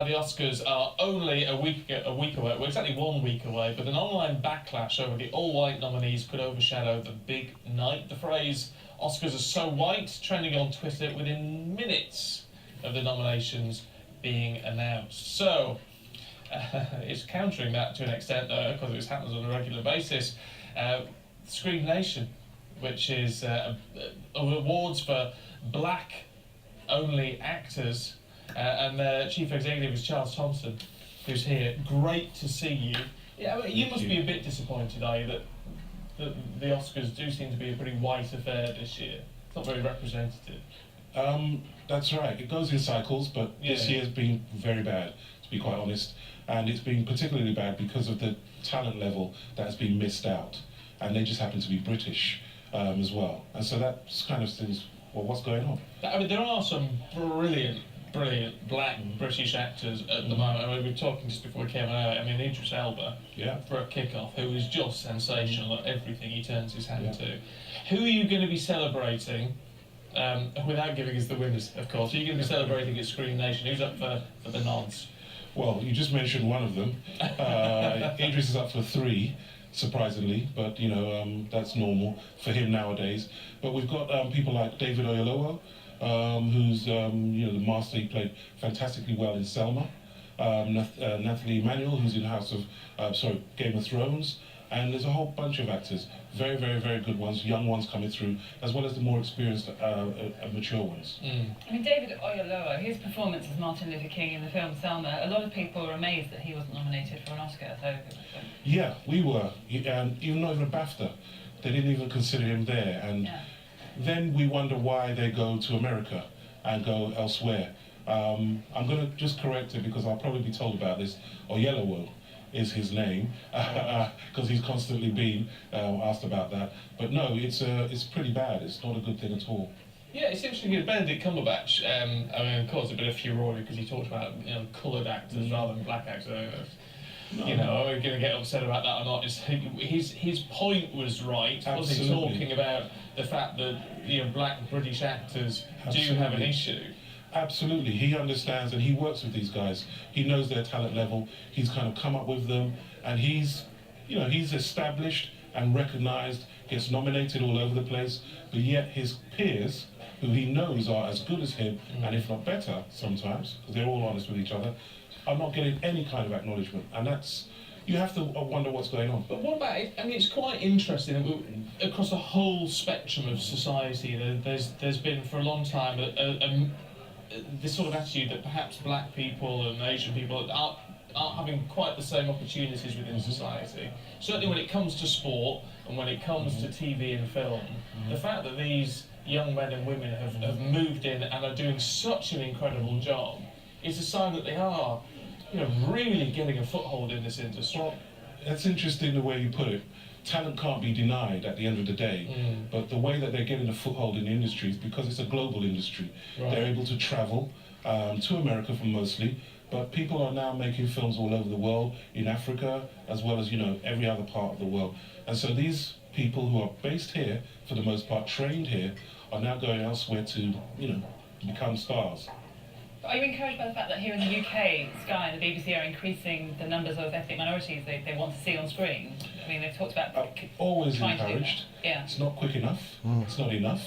The Oscars are only a week away, well exactly 1 week away, but an online backlash over the all-white nominees could overshadow the big night. The phrase "Oscars are so white" trending on Twitter within minutes of the nominations being announced. So, it's countering that to an extent, because it happens on a regular basis. Screen Nation, which is awards for black-only actors, and their chief executive is Thompson, who's here. Great to see you. Yeah, I mean, you must be a bit disappointed, are you, that the Oscars do seem to be a pretty white affair this year? It's not very representative. That's right. It goes in cycles, but this year's been very bad, to be quite honest. And it's been particularly bad because of the talent level that has been missed out. And they just happen to be British as well. And so that kind of things, well, what's going on? I mean, there are some brilliant black British actors at the moment. I mean, we were talking just before we came out. I mean, Idris Elba, for a kick-off, who is just sensational at everything he turns his hand to. Who are you going to be celebrating, without giving us the winners, of course? Who are you going to be celebrating at Screen Nation? Who's up for the nods? Well, you just mentioned one of them. Idris is up for 3, surprisingly, but you know, that's normal for him nowadays. But we've got people like David Oyelowo, who's you know, the master. He played fantastically well in Selma. Nathalie Emmanuel, who's in Game of Thrones. And there's a whole bunch of actors, very good ones, young ones coming through, as well as the more experienced, mature ones. I mean, David Oyelowo, his performance as Martin Luther King in the film Selma, a lot of people were amazed that he wasn't nominated for an Oscar. So. Yeah, we were, and even not even a BAFTA. They didn't even consider him there, and then we wonder why they go to America and go elsewhere. I'm going to just correct it because I'll probably be told about this. Oyelowo is his name, because he's constantly been asked about that. But no, it's pretty bad. It's not a good thing at all. Yeah, it's interesting. Benedict Cumberbatch. I mean, of course, a bit of furore because he talked about coloured actors rather than black actors. You know, are we going to get upset about that or not? His point was right. Was he talking about the fact that black British actors do have an issue? Absolutely, he understands and he works with these guys. He knows their talent level. He's kind of come up with them, and he's established and recognised. Gets nominated all over the place, but yet his peers, who he knows are as good as him, and if not better sometimes, because they're all honest with each other, are not getting any kind of acknowledgement, and that's. You have to wonder what's going on. But what about it? I mean, it's quite interesting across the whole spectrum of society. There's been for a long time this sort of attitude that perhaps black people and Asian people aren't having quite the same opportunities within society. Certainly when it comes to sport and when it comes to TV and film, the fact that these young men and women have moved in and are doing such an incredible job is a sign that they are, really getting a foothold in this industry. Well, that's interesting the way you put it. Talent can't be denied at the end of the day, but the way that they're getting a foothold in the industry is because it's a global industry. They're able to travel to America for mostly, but people are now making films all over the world, in Africa, as well as, every other part of the world. And so these people who are based here, for the most part, trained here, are now going elsewhere to, become stars. Are you encouraged by the fact that here in the UK, Sky and the BBC are increasing the numbers of ethnic minorities they want to see on screen? I mean, they've talked about always encouraged. It's not quick enough. It's not enough.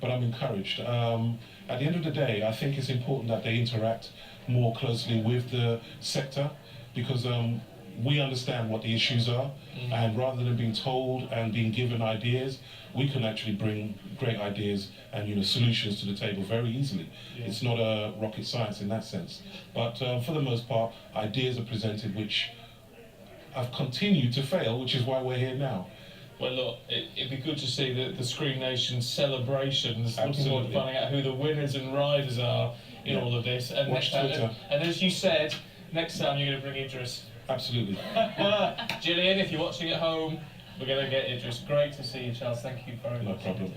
But I'm encouraged. At the end of the day, I think it's important that they interact more closely with the sector, because we understand what the issues are, and rather than being told and being given ideas, we can actually bring great ideas and solutions to the table very easily. It's not a rocket science in that sense, but for the most part, ideas are presented which have continued to fail, which is why we're here now. Well, look, it'd be good to see the Screen Nation celebrations. Looking forward to finding out who the winners and riders are in all of this. And watch Twitter. And as you said, next time you're going to bring Idris. Absolutely. Gillian, if you're watching at home, we're going to get Idris. Great to see you, Charles. Thank you very much. No problem.